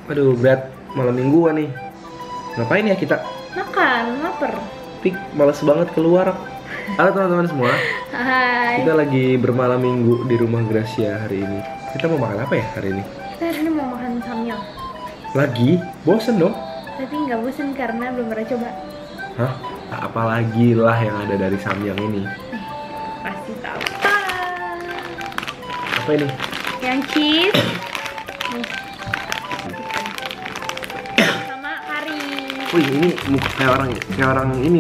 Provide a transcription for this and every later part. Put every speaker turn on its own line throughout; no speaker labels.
Aduh, berat malam mingguan nih. Ngapain ya kita?
Makan, lapar.
Tik, males banget keluar. Halo teman-teman semua.
Hai.
Kita lagi bermalam minggu di rumah Gracia hari ini. Kita mau makan apa ya hari ini?
Kita hari ini mau makan samyang.
Lagi? Bosen dong?
Tapi nggak bosen karena belum pernah coba.
Hah? Apalagi lah yang ada dari samyang ini.
Pasti tahu.
Apa ini?
Yang cheese. Sama kari.
Wih, ini kayak orang ini,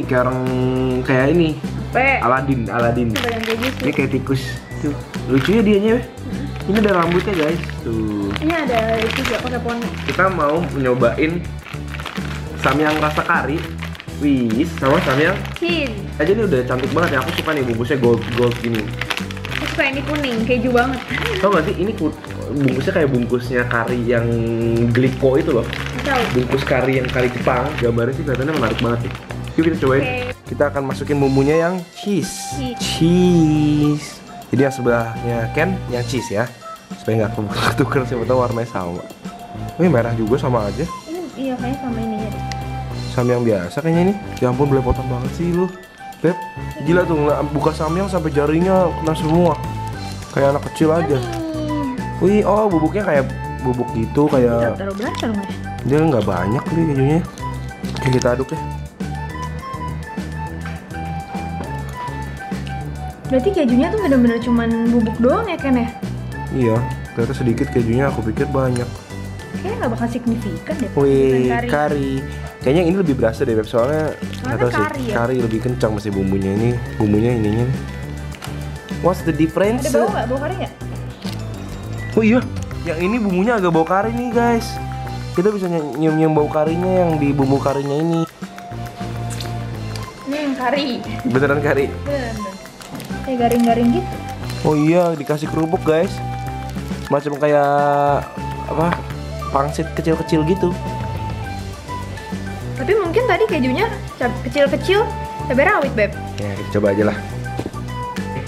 kayak ini.
Apa?
Aladin.
Coba yang kayak gitu.
Ini kayak tikus. Tuh, lucu ya dianya. Ini ada rambutnya guys. Tuh.
Ini ada itu juga pakai poni.
Kita mau nyobain samyang rasa kari. Wih, sama samyang.
Cheese.
Aja ini udah cantik banget ya. Aku suka nih bungkusnya gold gini.
Aku suka ini kuning, keju banget.
Tau gak sih ini bungkusnya kayak bungkusnya kari yang Glico itu loh.
Tahu.
Bungkus kari yang kari Jepang. Gambarnya sih kelihatannya menarik banget nih. Yuk kita cobain.
Oke.
Kita akan masukin bumbunya yang cheese. Jadi yang sebelahnya Ken yang cheese ya. Supaya nggak ketuker, siapa tahu warnanya sama. Ini merah juga sama aja.
Ini iya kayaknya sama ini ya.
Samyang biasa kayaknya ini. Ya ampun, belepotan banget sih lu. Beb, gila tuh buka samyang sampai jarinya kena semua. Kayak anak kecil aja. Wih, oh bubuknya kayak bubuk gitu, kayak
Taruh berapa loh mas?
dia nggak banyak nih kejunya. Oke, kita aduk deh.
Berarti kejunya tuh bener-bener cuman bubuk doang ya Ken ya?
Iya, ternyata sedikit kejunya, aku pikir banyak.
Kayaknya nggak bakal signifikan deh.
Wih,
Bukan
kari. Kayaknya ini lebih berasa deh, Beb. Soalnya nggak tahu sih,
kari ya?
kari lebih kencang masih bumbunya ini. Bumbunya ininya nih. What's the difference?
Ada bau nggak? Bau kari nggak?
Oh iya, yang ini bumbunya agak bau kari nih guys. Kita bisa nyium-nyium bau karinya yang di bumbu karinya ini.
Ini yang kari.
Beneran kari?
Bener. Kayak garing-garing gitu.
Oh iya, dikasih kerupuk guys. Macam kayak apa? Pangsit kecil-kecil gitu.
Tapi mungkin tadi kejunya kecil-kecil cabai rawit beb.
Ya, kita coba aja lah.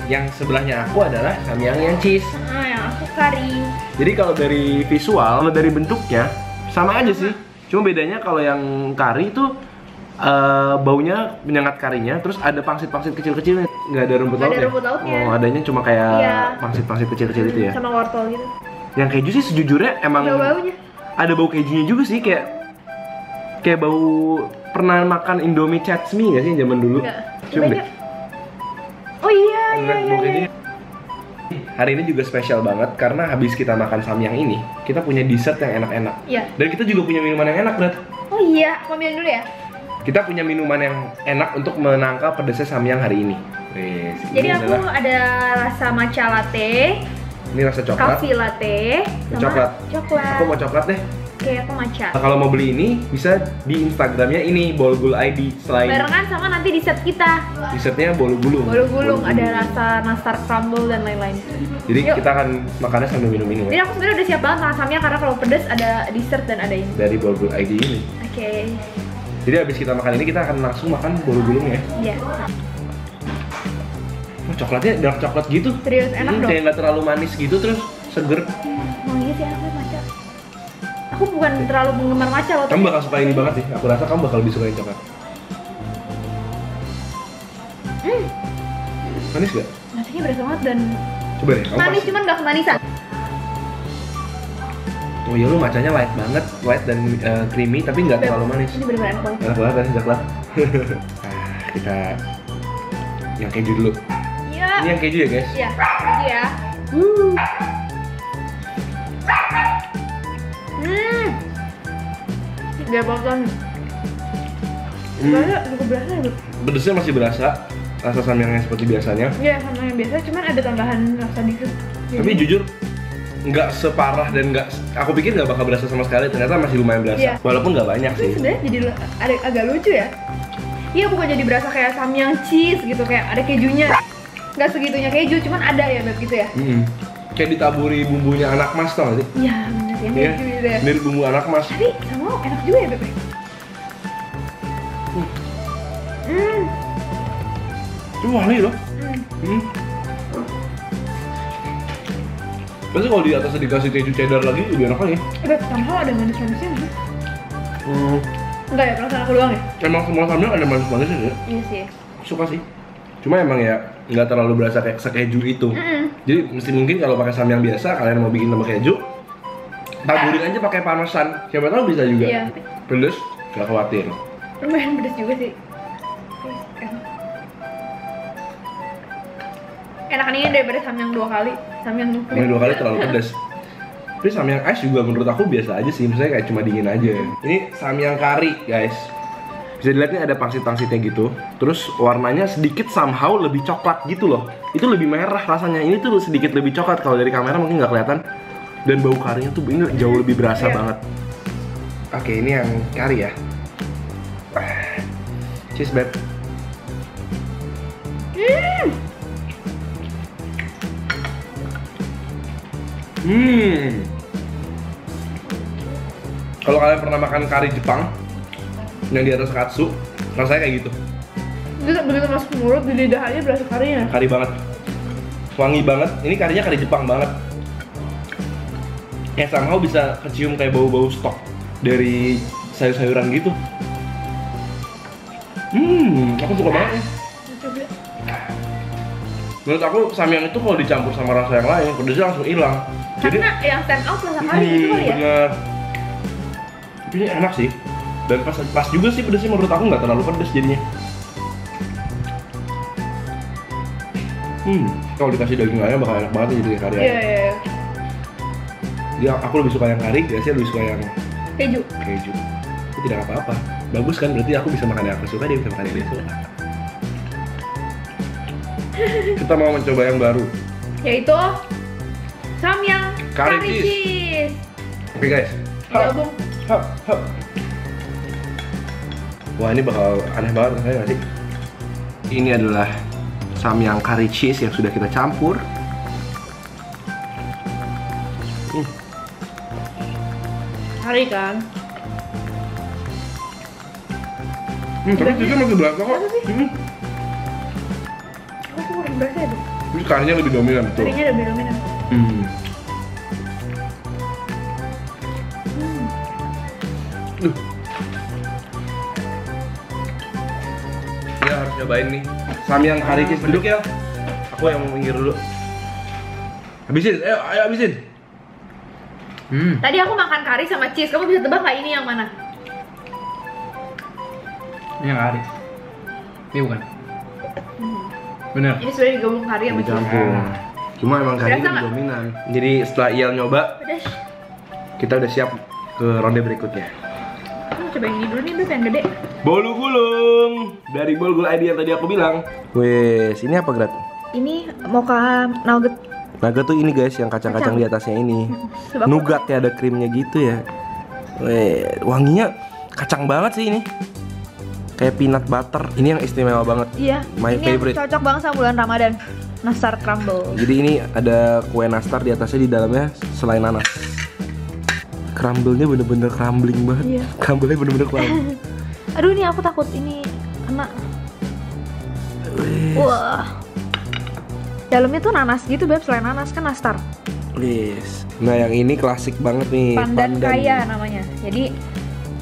Yang sebelahnya aku adalah samyang yang cheese.
Nah, yang aku kari.
Jadi kalau dari visual, kalau dari bentuknya sama aja sih. Cuma bedanya kalau yang kari itu baunya menyengat karinya, terus ada pangsit-pangsit kecil-kecilnya, nggak ada rumput
Nggak ada
lautnya.
rumput lautnya.
Oh, adanya cuma kayak
Iya.
pangsit-pangsit kecil-kecil itu ya.
Sama wortel gitu.
Yang keju sih sejujurnya emang
Ada baunya.
ada bau kejunya juga sih, kayak bau pernah makan Indomie Chatsmi nggak sih zaman dulu?
Enggak.
Cium deh.
Oh iya.
Enak bau kejunya. Hari ini juga spesial banget karena habis kita makan samyang ini, kita punya dessert yang enak-enak.
Iya.
Dan kita juga punya minuman yang enak, Brat.
Oh iya, aku ambil dulu ya.
Kita punya minuman yang enak untuk menangkal pedasnya samyang hari ini. Wes,
Jadi
ini
aku
adalah
ada rasa matcha latte,
ini rasa coklat.
coffee latte, sama
Coklat.
coklat.
Aku mau coklat deh.
Oke, aku matcha.
Kalau mau beli ini bisa di Instagramnya ini Bolgul ID. Selain
Barengan sama nanti dessert kita.
dessertnya bolu gulung.
Bolu gulung, ada rasa nastar crumble dan lain-lain.
Jadi
Yuk.
kita akan makannya sambil minum ini
Jadi
ya.
aku sebenarnya udah siap banget makan samyang karena kalau pedas ada dessert dan ada ini.
Dari Bolgul ID ini.
Oke.
Jadi habis kita makan ini kita akan langsung makan bolu gulung ya.
Iya.
Oh, coklatnya dark coklat gitu.
Serius enak dong.
Kayak nggak terlalu manis gitu, terus seger.
Oh iya sih enak banget matcha. Aku bukan terlalu penggemar matcha loh.
Kamu bakal suka ini banget sih. Aku rasa kamu bakal lebih sukain coklat. Manis gak?
Rasanya berasa banget dan
Coba deh, kamu
manis
pas-
cuman nggak kemanisan.
Oh iya, lu macanya light banget, light dan creamy tapi nggak terlalu manis.
Ini bener-bener enak banget.
Enak banget kan coklat. Nah, kita yang keju dulu.
Iya.
Ini yang keju ya guys.
Iya. Ini ya. Dia bakal. Berasa cukup berasa ya, Beb?
Pedesnya masih berasa, rasa samyangnya seperti biasanya.
Iya, sama yang biasa, cuman ada tambahan rasa dikit.
Tapi jujur nggak separah dan nggak, aku pikir nggak bakal berasa sama sekali. Ternyata masih lumayan berasa.
Iya.
Walaupun nggak banyak
Tapi
sih.
sebenarnya jadi agak lucu ya. Iya, bukan jadi berasa kayak samyang cheese gitu, kayak ada kejunya. Nggak segitunya keju, cuman ada ya Beb gitu ya.
Kayak ditaburi bumbunya anak mas tau gak sih?
Iya, bener ya,
Iya,
keju gitu ya.
mirip bumbu anak mas.
Tapi sama enak juga ya Beb.
Itu wangi loh. Pasti kalau di atasnya dikasih keju cheddar lagi lebih enak lagi.
Beb, somehow ada manis-manisnya nggak sih? Enggak ya, perasaan aku doang ya?
Emang semua samyang ada manis-manisnya sih.
Iya sih.
Suka sih. Cuma emang ya nggak terlalu berasa kayak sekeju itu. Jadi mesti mungkin kalau pakai samyang biasa kalian mau bikin sama keju, taburin aja pakai parmesan. Siapa tahu bisa juga.
Iya.
Pedes, nggak khawatir.
Lumayan pedes juga sih. Enakan ini daripada samyang 2 kali. Samyang
Samyang 2 kali terlalu pedas. Tapi samyang ice juga menurut aku biasa aja sih, misalnya kayak cuma dingin aja. Ini samyang kari guys. Bisa dilihat nih ada pangsit-pangsitnya gitu. Terus warnanya sedikit somehow lebih coklat gitu loh. Itu lebih merah rasanya. Ini tuh sedikit lebih coklat, kalau dari kamera mungkin nggak kelihatan. Dan bau karinya tuh ini jauh lebih berasa banget. Oke, ini yang kari ya. Cheese beb. Kalau kalian pernah makan kari Jepang yang di atas katsu, rasanya kayak gitu.
Begitu masuk ke mulut, di lidah aja berasa karinya.
Kari banget, wangi banget. Ini karinya kari Jepang banget. Ya somehow bisa kecium kayak bau-bau stok dari sayur-sayuran gitu. Aku suka banget ya.
Coba.
Menurut aku samyang itu kalau dicampur sama rasa yang lain, pedesnya langsung hilang.
Karena yang stand out rasa kari gitu kali ya.
Bener. Tapi ini enak sih. Dan pas juga sih pedesnya, menurut aku nggak terlalu pedes jadinya. Kalau dikasih daging ayam bakal enak banget jadi kari ayam.
Iya.
Dia aku lebih suka yang kari, Gracia lebih suka yang
Keju.
Itu tidak apa-apa. Bagus kan, berarti aku bisa makan yang aku suka, dia bisa makan yang dia suka. Kita mau mencoba yang baru,
Yaitu samyang
Kari
kari cheese.
oke guys.
Gabung.
Hap. Wah, ini bakal aneh banget rasanya nggak sih? Ini adalah samyang kari cheese yang sudah kita campur.
Kari kan?
Tapi cheese-nya masih berasa kok.
Aku kurang berasa ya, Bu?
Terus karinya lebih dominan, betul.
Karinya lebih dominan.
Ya harus cobain nih samyang kari cheese. Duduk ya. Aku yang mau minggir dulu. Habisin, ayo habisin.
Tadi aku makan kari sama cheese. Kamu bisa tebak nggak ini yang mana?
Ini yang kari. Ini bukan. Bener.
Ini sudah digabung kari sama cheese.
Dicampur. Cuma emang kari
Berasa
lebih
nggak?
dominan. Jadi setelah Iel nyoba,
Pedas.
kita udah siap ke ronde berikutnya.
Aku mau cobain ini dulu nih, Beb, yang gede.
Bolu gulung dari Bolgul ID yang tadi aku bilang. Wes, ini apa Grat?
Ini mocha nugget.
Naga tuh ini guys, yang kacang-kacang di atasnya ini.
Sebab
Nougat ya, ada krimnya gitu ya. Weh, wanginya kacang banget sih ini. Kayak peanut butter. Ini yang istimewa banget.
Iya.
My
ini
favorite.
yang cocok banget sama bulan Ramadan. Nastar crumble.
Jadi ini ada kue nastar di atasnya, di dalamnya selai nanas. Crumble-nya bener-bener crumbling banget.
Iya.
Crumble-nya bener-bener crumbling.
Aduh, ini aku takut ini kena. Wah. Dalamnya tuh nanas gitu, Beb, selain nanas kan nastar.
Yes. Nah, yang ini klasik banget nih.
Pandan kaya namanya. Jadi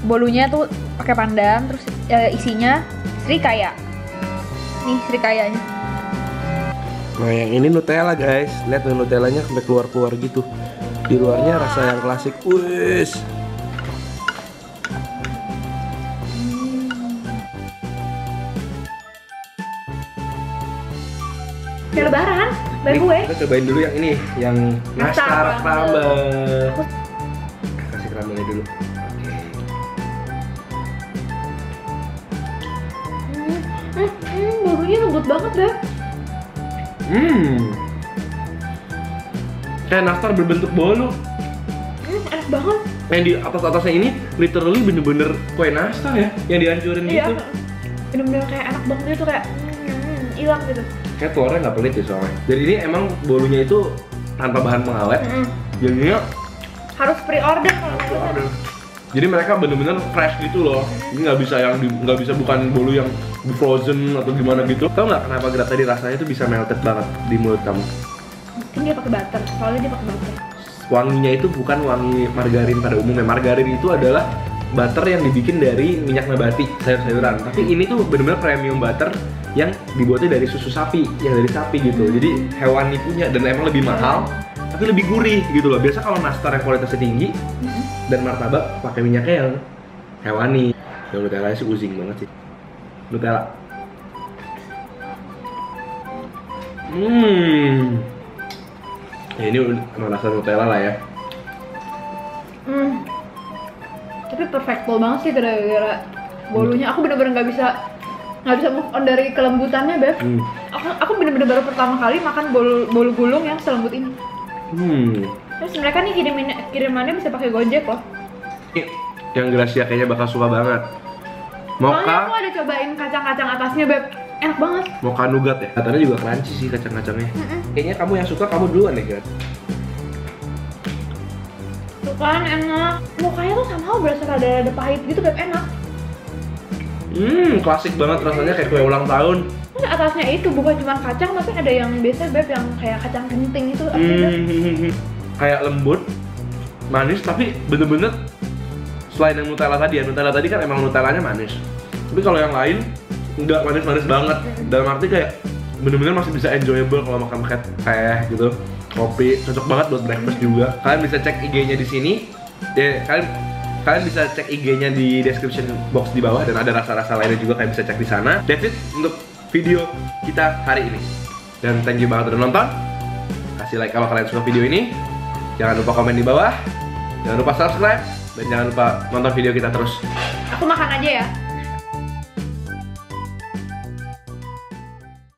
bolunya tuh pakai pandan, terus isinya srikaya. Nih srikayanya.
Nah, yang ini Nutella guys. Lihat nih, Nutellanya sampai keluar-keluar gitu. Di luarnya rasa yang klasik. Wes.
Kayak lebaran, bayar
Nih,
gue.
kita cobain dulu yang ini, yang
Nastar
nastar
crumble.
crumble. Kasih crumble-nya dulu.
Bolunya lembut banget, Beb.
Kayak nastar berbentuk bolu.
Enak banget.
Yang di atas-atasnya ini literally bener-bener kue nastar ya, yang dihancurin
Iya.
gitu.
Bener-bener kayak enak banget gitu, kayak hilang gitu.
Kayak telurnya nggak pelit ya soalnya. Jadi ini emang bolunya itu tanpa bahan pengawet. Jadinya
Harus pre-order kalau mau pesan.
jadi mereka bener-bener fresh gitu loh. Ini nggak bisa yang nggak bisa, bukan bolu yang di frozen atau gimana gitu. Tahu nggak kenapa Grat tadi rasanya itu bisa melted banget di mulut kamu?
Kan dia pakai butter, soalnya dia pakai butter.
Wanginya itu bukan wangi margarin pada umumnya. Margarin itu adalah butter yang dibikin dari minyak nabati, sayur-sayuran. Tapi ini tuh benar-benar premium butter yang dibuatnya dari susu sapi, yang dari sapi gitu. Jadi hewani punya dan emang lebih mahal, tapi lebih gurih gitu loh. Biasa kalau nastar yang kualitasnya tinggi dan martabak pakai minyaknya yang hewani. Yang Nutella sih uzing banget sih. Nutella. Ya ini emang rasa Nutella lah ya.
Tapi perfectable banget sih gara-gara bolunya. Aku bener-bener nggak bisa move on dari kelembutannya, Beb. Aku bener-bener baru pertama kali makan bolu gulung yang selembut ini. Terus mereka nih kirimannya bisa pakai Gojek loh.
Yang Gracia kayaknya bakal suka banget.
Soalnya aku ada cobain kacang-kacang atasnya, Beb. Enak banget.
Mocha nougat ya. Katanya juga crunchy sih kacang-kacangnya. Kayaknya kamu yang suka, kamu duluan deh, Gan.
Tuh kan enak. Mukanya tuh sama berasa ada pahit gitu, Beb. Enak.
Klasik banget rasanya, kayak kue ulang tahun.
Terus atasnya itu bukan cuma kacang, tapi ada yang biasa, Beb, yang kayak kacang kenting itu.
Kayak lembut, manis, tapi bener-bener selain yang Nutella tadi ya. Nutella tadi kan emang Nutellanya manis. Tapi kalau yang lain nggak manis-manis banget. Dalam arti kayak bener-bener masih bisa enjoyable kalau makan pakai teh gitu, kopi, cocok banget buat breakfast juga. Kalian bisa cek IG-nya di sini. Ya, kalian bisa cek IG-nya di description box di bawah dan ada rasa-rasa lainnya juga kalian bisa cek di sana. That's it untuk video kita hari ini. Dan thank you banget udah nonton. Kasih like kalau kalian suka video ini. Jangan lupa komen di bawah. Jangan lupa subscribe dan jangan lupa nonton video kita terus.
Aku makan aja ya.